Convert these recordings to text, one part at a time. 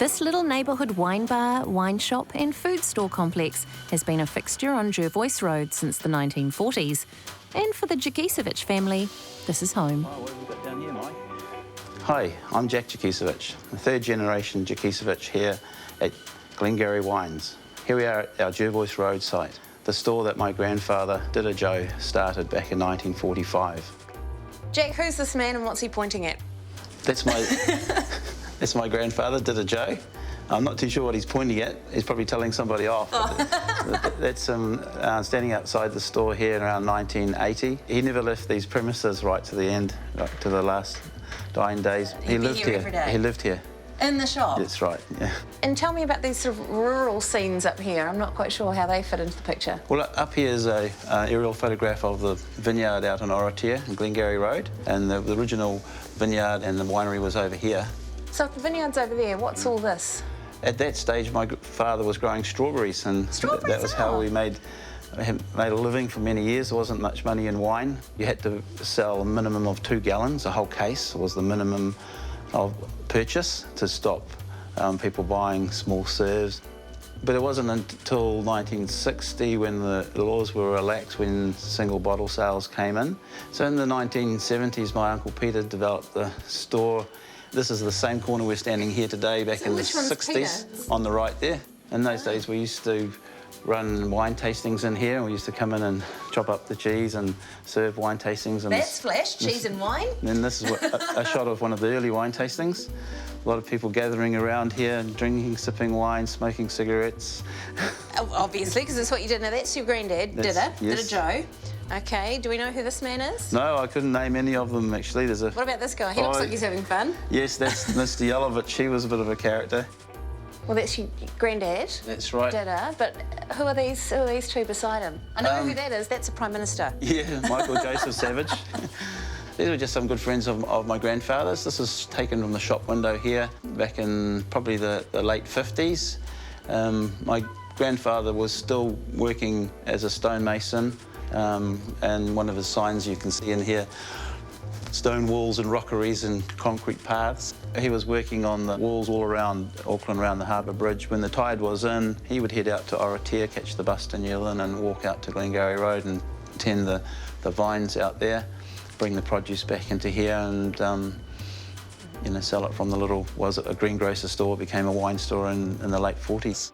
This little neighbourhood wine bar, wine shop and food store complex has been a fixture on Jervois Road since the 1940s. And for the Jakicevich family, this is home. Oh, what have we got down here, Mike? Hi, I'm Jack Jakicevich, the third generation Jakicevich here at Glengarry Wines. Here we are at our Jervois Road site, the store that my grandfather, Dida Joe, started back in 1945. Jack, who's this man and what's he pointing at? That's my, that's my grandfather, Dida Joe. I'm not too sure what he's pointing at. He's probably telling somebody off. Oh. That's standing outside the store here around 1980. He never left these premises right to the end, right to the last dying days. He lived here every day. He lived here. In the shop? That's right, yeah. And tell me about these sort of rural scenes up here. I'm not quite sure how they fit into the picture. Well, up here is an aerial photograph of the vineyard out on Oratia in Glengarry Road, and the original vineyard and the winery was over here. So if the vineyard's over there, what's all this? At that stage, my father was growing strawberries, and that was how we made a living for many years. There wasn't much money in wine. You had to sell a minimum of 2 gallons. A whole case was the minimum of purchase to stop people buying small serves. But it wasn't until 1960 when the laws were relaxed, when single bottle sales came in. So in the 1970s, my Uncle Peter developed the store. This is the same corner we're standing here today, back in the 60s, Peter? On the right there. In those days, we used to run wine tastings in here, and we used to come in and chop up the cheese and serve wine tastings. And that's flash, cheese and wine? And this is a shot of one of the early wine tastings. A lot of people gathering around here, drinking, sipping wine, smoking cigarettes. Obviously, because that's what you did. Now, that's your granddad, Dida, yes. Dida Joe. OK, do we know who this man is? No, I couldn't name any of them, actually. What about this guy? He looks like he's having fun. Yes, that's Mr. Yellovich. He was a bit of a character. Well, that's your granddad. That's right. Dida, but who are these two beside him? I know who that is. That's the Prime Minister. Yeah, Michael Jakicevich. These were just some good friends of my grandfather's. This is taken from the shop window here back in probably the late 50s. My grandfather was still working as a stonemason, and one of his signs you can see in here, stone walls and rockeries and concrete paths. He was working on the walls all around Auckland, around the harbour bridge. When the tide was in, he would head out to Oratia, catch the bus to Newland and walk out to Glengarry Road and tend the vines out there, bring the produce back into here and you know, sell it from the little, was it a greengrocer store, became a wine store in the late 40s.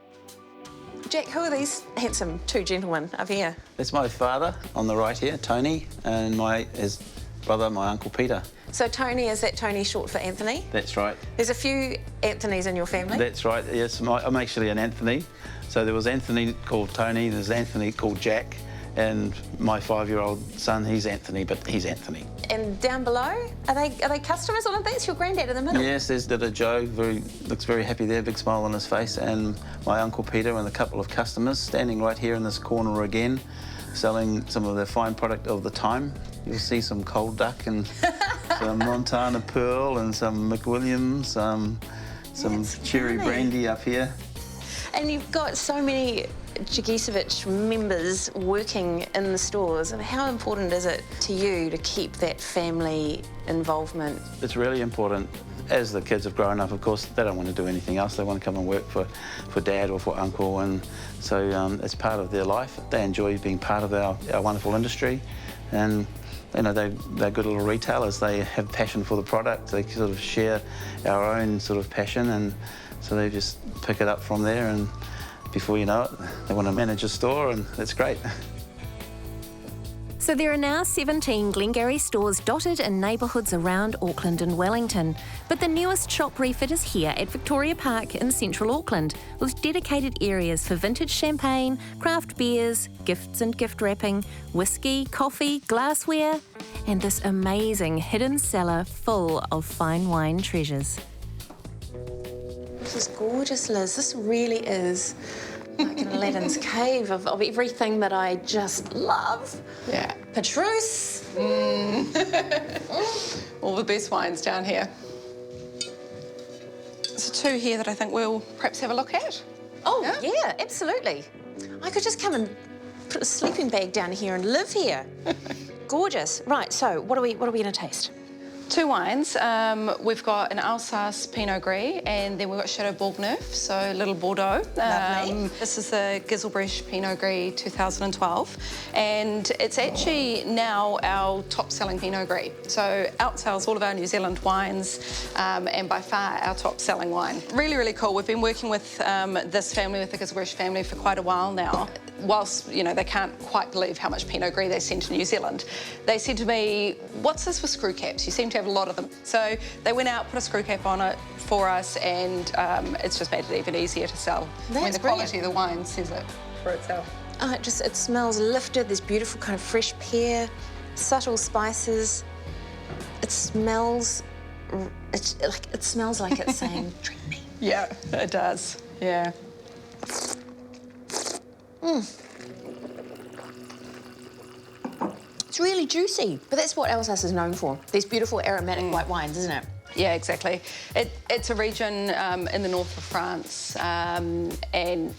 Jack, who are these handsome two gentlemen up here? That's my father on the right here, Tony, and his brother, my Uncle Peter. So Tony, is that Tony short for Anthony? That's right. There's a few Anthonys in your family? That's right, yes. I'm actually an Anthony. So there was Anthony called Tony, there's Anthony called Jack, and my 5-year-old son, he's Anthony, but he's Anthony. And down below, are they customers? Or that's your granddad in the middle? Yes, there's Dida Joe, looks very happy there, big smile on his face, and my Uncle Peter and a couple of customers standing right here in this corner again, selling some of the fine product of the time. You'll see some cold duck and some Montana Pearl and some McWilliams, some cherry brandy up here. And you've got so many Jakicevich members working in the stores. How important is it to you to keep that family involvement? It's really important. As the kids have grown up, of course, they don't want to do anything else. They want to come and work for Dad or for Uncle, and so it's part of their life. They enjoy being part of our wonderful industry, and you know, they're good little retailers. They have passion for the product. They sort of share our own sort of passion, and so they just pick it up from there, and before you know it, they want to manage a store, and that's great. So there are now 17 Glengarry stores dotted in neighbourhoods around Auckland and Wellington. But the newest shop refit is here at Victoria Park in central Auckland, with dedicated areas for vintage champagne, craft beers, gifts and gift wrapping, whiskey, coffee, glassware, and this amazing hidden cellar full of fine wine treasures. This is gorgeous, Liz. This really is like an Aladdin's cave of everything that I just love. Yeah. Petrus. All the best wines down here. There's 2 here that I think we'll perhaps have a look at. Oh, yeah, absolutely. I could just come and put a sleeping bag down here and live here. Gorgeous. Right, so what are we going to taste? Two wines. We've got an Alsace Pinot Gris, and then we've got Chateau Bourgneuf, so Little Bordeaux. Lovely. This is the Giselbrecht Pinot Gris 2012, and it's actually now our top-selling Pinot Gris. So outsells all of our New Zealand wines, and by far our top-selling wine. Really, really cool. We've been working with this family, with the Giselbrecht family, for quite a while now. Whilst, you know, they can't quite believe how much Pinot Gris they send to New Zealand, they said to me, what's this with screw caps? You seem to have a lot of them. So they went out, put a screw cap on it for us, and it's just made it even easier to sell. That's the brilliant. quality of the wine says it for itself. Oh, it smells lifted. There's beautiful kind of fresh pear, subtle spices. It smells, it smells like it's saying, drink me. Yeah, it does. Yeah. It's really juicy, but that's what Alsace is known for. These beautiful aromatic white wines, isn't it? Yeah, exactly. It's a region in the north of France, and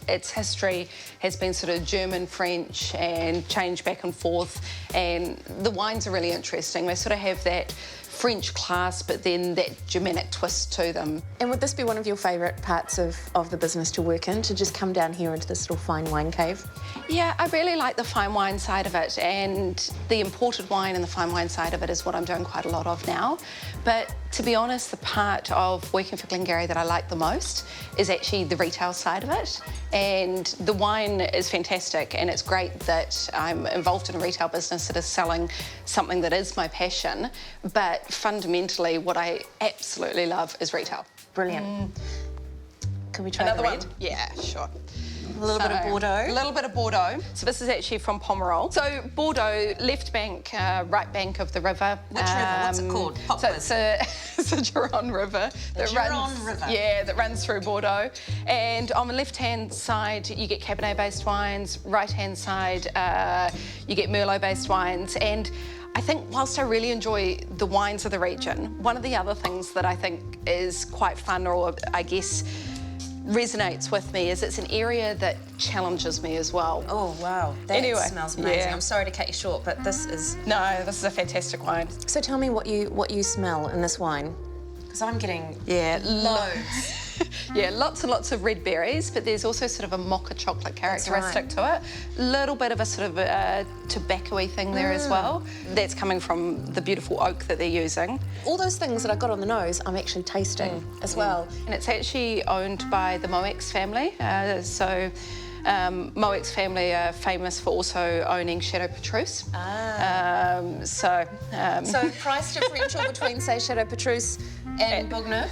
its history has been sort of German, French, and changed back and forth. And the wines are really interesting. They sort of have that French class, but then that Germanic twist to them. And would this be one of your favourite parts of the business to work in, to just come down here into this little fine wine cave? Yeah, I really like the fine wine side of it, and the imported wine and the fine wine side of it is what I'm doing quite a lot of now. But to be honest, the part of working for Glengarry that I like the most is actually the retail side of it. And the wine is fantastic, and it's great that I'm involved in a retail business that is selling something that is my passion. But fundamentally, what I absolutely love is retail. Brilliant. Can we try Another the one? red? Yeah, sure. A little bit of Bordeaux. A little bit of Bordeaux. So this is actually from Pomerol. So Bordeaux, left bank, right bank of the river. Which river? What's it called? Pop So quiz. it's a Gironde River. Gironde River. Yeah, that runs through Bordeaux. And on the left-hand side, you get Cabernet-based wines. Right-hand side, you get Merlot-based wines. And I think whilst I really enjoy the wines of the region, one of the other things that I think is quite fun, or I guess resonates with me, is it's an area that challenges me as well. Oh, wow. That Anyway, smells amazing. yeah. I'm sorry to cut you short, but this is... No, this is a fantastic wine. So tell me what you smell in this wine. Because I'm getting loads. Yeah, lots and lots of red berries, but there's also sort of a mocha chocolate characteristic to it. Little bit of a sort of tobacco-y thing there as well. That's coming from the beautiful oak that they're using. All those things that I got on the nose, I'm actually tasting as well. And it's actually owned by the Moex family. Moex family are famous for also owning Chateau Petrus. So price differential between, say, Chateau Petrus and Bourgneuf?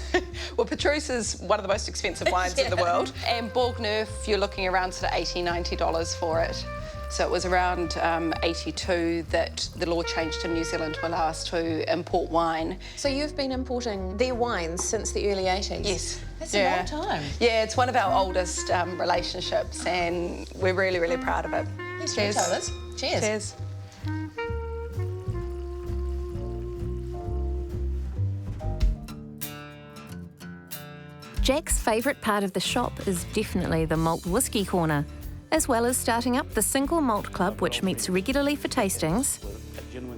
Well, Petrus is one of the most expensive wines in the world. And Bourgneuf, you're looking around sort of $80, $90 for it. So it was around 82 that the law changed in New Zealand to allow us to import wine. So you've been importing their wines since the early 80s? Yes. That's a long time. Yeah, it's one of our oldest relationships, and we're really, really proud of it. Thanks, Cheers. retailers. Cheers. Cheers. Jack's favourite part of the shop is definitely the malt whisky corner, as well as starting up the single malt club, which meets regularly for tastings.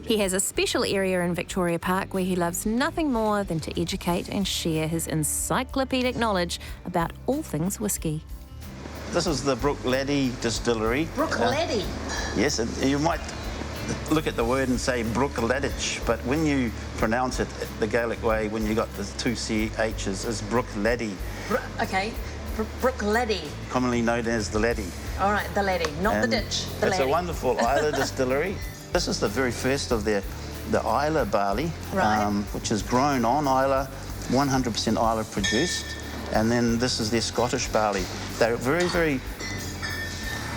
He has a special area in Victoria Park where he loves nothing more than to educate and share his encyclopedic knowledge about all things whisky. This is the Brook Laddie distillery. Brook Laddie. Yes, and you might look at the word and say Brook Laddich, but when you pronounce it the Gaelic way, when you got the two CHs, is Brook Laddie. Okay. Brook Laddie. Commonly known as the Laddie. All right, the Laddie, not And the ditch. The it's Laddie. a wonderful Isla distillery. This is the very first of the Isla barley, Right. which is grown on Isla, 100% Isla produced. And then this is their Scottish barley. They're very, very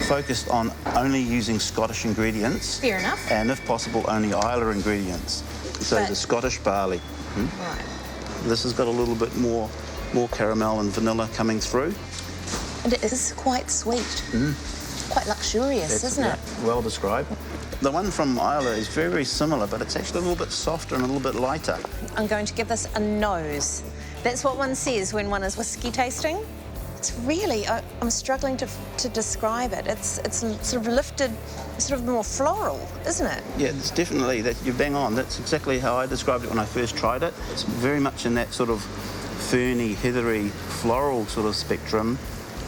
focused on only using Scottish ingredients. Fair enough. And if possible, only Isla ingredients. So But- the Scottish barley. Right. This has got a little bit more caramel and vanilla coming through. And it is quite sweet. Quite luxurious, isn't it? Well described. The one from Isla is very, very similar, but it's actually a little bit softer and a little bit lighter. I'm going to give this a nose. That's what one says when one is whisky tasting. It's really, I'm struggling to describe it. It's sort of lifted, sort of more floral, isn't it? Yeah, it's definitely, that you bang on. That's exactly how I described it when I first tried it. It's very much in that sort of ferny, heathery, floral sort of spectrum.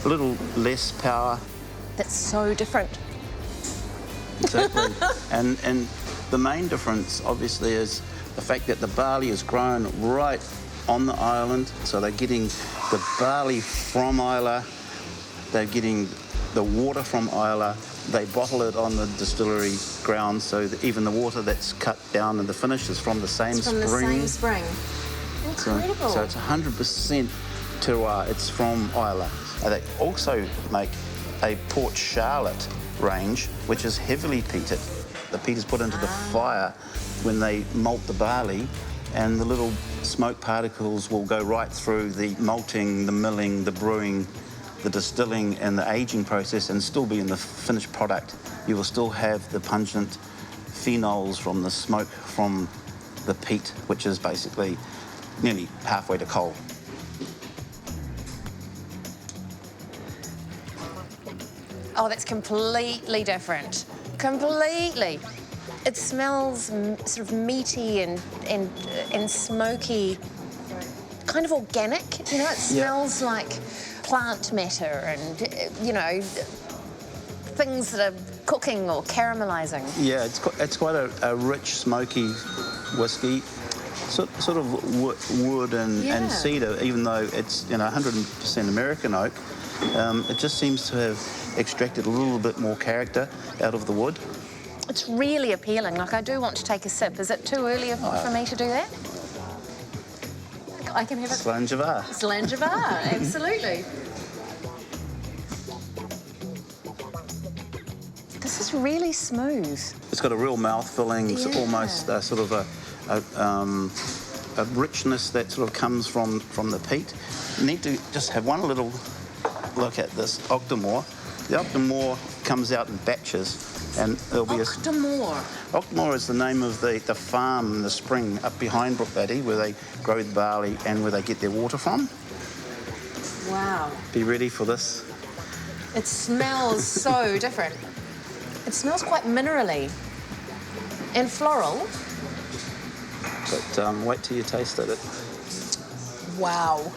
A little less power. That's so different. Exactly. and the main difference, obviously, is the fact that the barley is grown right on the island. So they're getting the barley from Isla, they're getting the water from Isla, they bottle it on the distillery grounds, so that even the water that's cut down in the finish is from the same spring. From the same spring. Incredible. So it's 100% terroir. It's from Isla. They also make a Port Charlotte range, which is heavily peated. The peat is put into the fire when they malt the barley, and the little smoke particles will go right through the malting, the milling, the brewing, the distilling and the aging process and still be in the finished product. You will still have the pungent phenols from the smoke from the peat, which is basically nearly halfway to coal. Oh, that's completely different. Completely. It smells sort of meaty and smoky, kind of organic. You know, it smells like plant matter and, you know, things that are cooking or caramelising. Yeah, it's quite a rich, smoky whiskey. Sort of wood and cedar, even though it's 100% American oak. It just seems to have extracted a little bit more character out of the wood. It's really appealing. Like, I do want to take a sip. Is it too early for me to do that? I can have it. Slangevar. Slangevar, absolutely. This is really smooth. It's got a real mouth-filling, almost sort of a richness that sort of comes from the peat. You need to just have one little look at this Octomore. The Octomore comes out in batches, and there'll be Octomore. Octomore is the name of the farm in the spring up behind Brookbatty, where they grow the barley and where they get their water from. Wow. Be ready for this. It smells so different. It smells quite minerally and floral. But wait till you taste it. Wow.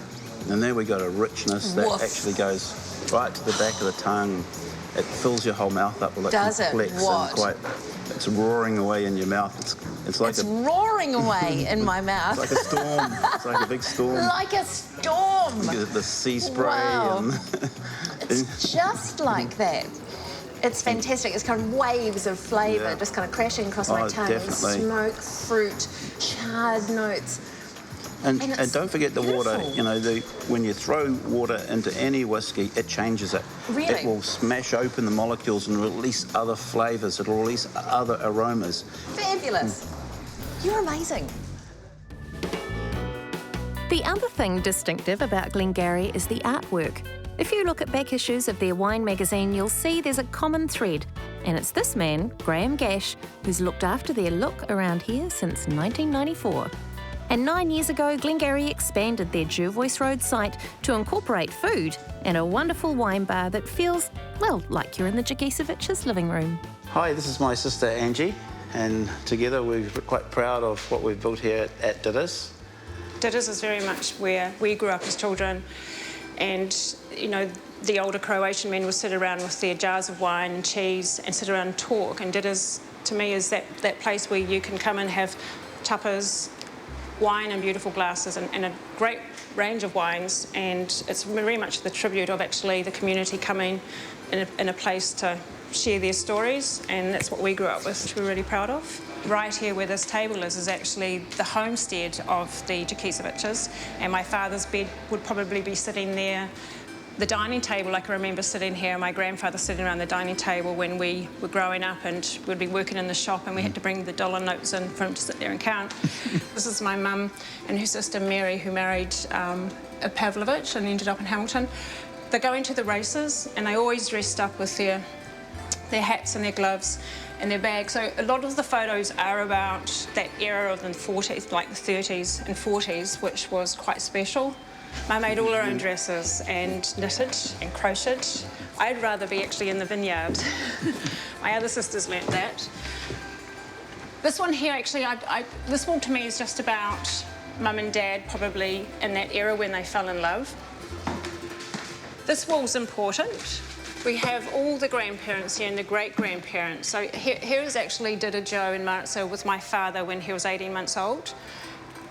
And there we got a richness that actually goes right to the back of the tongue. It fills your whole mouth up with complex and it's roaring away in your mouth. It's like it's roaring away in my mouth. It's like a storm. It's like a big storm. Like a storm. You get the sea spray. Wow. And it's just like that. It's fantastic. It's kind of waves of flavour just kind of crashing across my tongue. Definitely. Smoke, fruit, charred notes. And don't forget the water. You know, when you throw water into any whiskey, it changes it. Really? It will smash open the molecules and release other flavours. It'll release other aromas. Fabulous. You're amazing. The other thing distinctive about Glengarry is the artwork. If you look at back issues of their wine magazine, you'll see there's a common thread. And it's this man, Graham Gash, who's looked after their look around here since 1994. And 9 years ago, Glengarry expanded their Jervois Road site to incorporate food and a wonderful wine bar that feels, well, like you're in the Jacicevich's living room. Hi, this is my sister Angie, and together we're quite proud of what we've built here at Didders. Didders is very much where we grew up as children, and, you know, the older Croatian men would sit around with their jars of wine and cheese and sit around and talk, and Didders, to me, is that place where you can come and have tapas, wine in beautiful glasses and a great range of wines, and it's very much the tribute of actually the community coming in a place to share their stories, and that's what we grew up with, which we're really proud of. Right here where this table is actually the homestead of the Jakiciceviches, and my father's bed would probably be sitting there. The dining table, I can remember sitting here, my grandfather sitting around the dining table when we were growing up, and we'd be working in the shop and we had to bring the dollar notes in for him to sit there and count. This is my mum and her sister Mary, who married a Pavlovich and ended up in Hamilton. They're going to the races, and they always dressed up with their hats and their gloves and their bags. So a lot of the photos are about that era of the 40s, like the 30s and 40s, which was quite special. Mum made all her own dresses and knitted and crocheted. I'd rather be actually in the vineyard. My other sisters learnt that. This one here, actually, this wall to me is just about Mum and Dad probably in that era when they fell in love. This wall's important. We have all the grandparents here and the great-grandparents. So here is actually Dida Joe in Maritza with my father when he was 18 months old.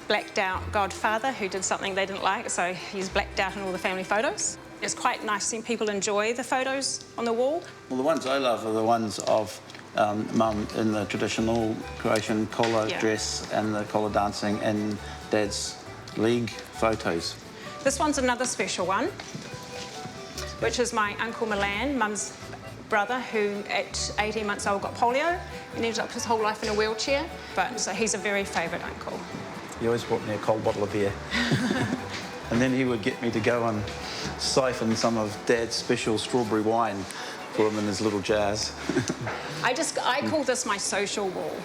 Blacked out godfather who did something they didn't like, so he's blacked out in all the family photos. It's quite nice seeing people enjoy the photos on the wall. Well, the ones I love are the ones of Mum in the traditional Croatian collar dress and the collar dancing, and Dad's league photos. This one's another special one, which is my Uncle Milan, Mum's brother, who at 18 months old got polio and ended up his whole life in a wheelchair. But so he's a very favourite uncle. He always brought me a cold bottle of beer. And then he would get me to go and siphon some of Dad's special strawberry wine, put them in his little jars. I call this my social wall.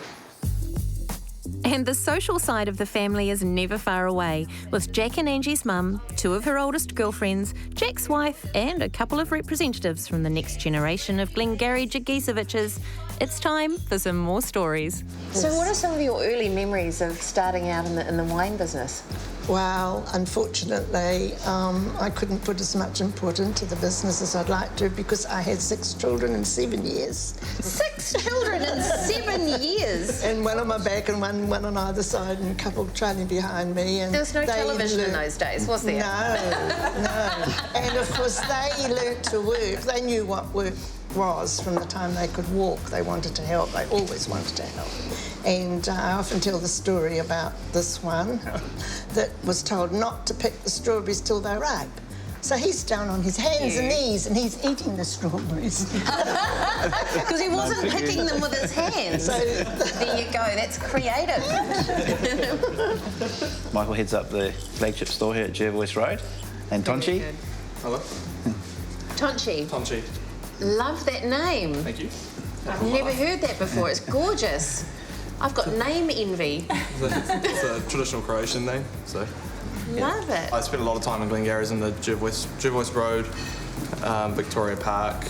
And the social side of the family is never far away, with Jack and Angie's mum, two of her oldest girlfriends, Jack's wife, and a couple of representatives from the next generation of Glengarry Jaciceviches. It's time for some more stories. So what are some of your early memories of starting out in the wine business? Well, unfortunately, I couldn't put as much input into the business as I'd like to because I had 6 children in 7 years. 6 children in 7 years? And one on my back and one on either side and a couple trailing behind me. And there was no television in those days, was there? No. And of course, they learnt to work. They knew what work was from the time they could walk. They wanted to help. They always wanted to help. And I often tell the story about this one that was told not to pick the strawberries till they're ripe. So he's down on his hands and knees and he's eating the strawberries. Because he wasn't picking them with his hands. So there you go, that's creative. Michael heads up the flagship store here at Jakicevich Road. And Tonchi. Hello. Tonchi. Tonchi. Love that name. Thank you. I've never heard that before. It's gorgeous. I've got name envy. It's a traditional Croatian name, so... Love it. I spent a lot of time in Glengarry's in the Jakicevich Road, Victoria Park,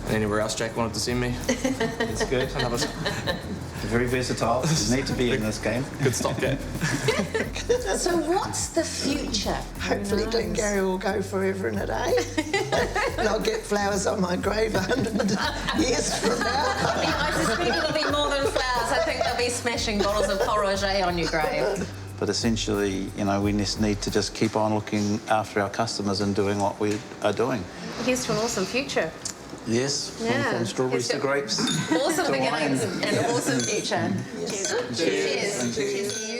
and anywhere else Jack wanted to send me. It's good. Very versatile. You need to be in this game. Good stopgap. So what's the future? Hopefully Glengarry will go forever and a day. And I'll get flowers on my grave 100 years from now. I suspect it'll be more than flowers. I think they'll be smashing bottles of Pol Roger on your grave. But essentially, you know, we just need to just keep on looking after our customers and doing what we are doing. Here's to an awesome future. Yes, Yeah. from strawberries to grapes. Awesome to beginnings wine. and an awesome future. Yes. Cheers. Cheers. Cheers.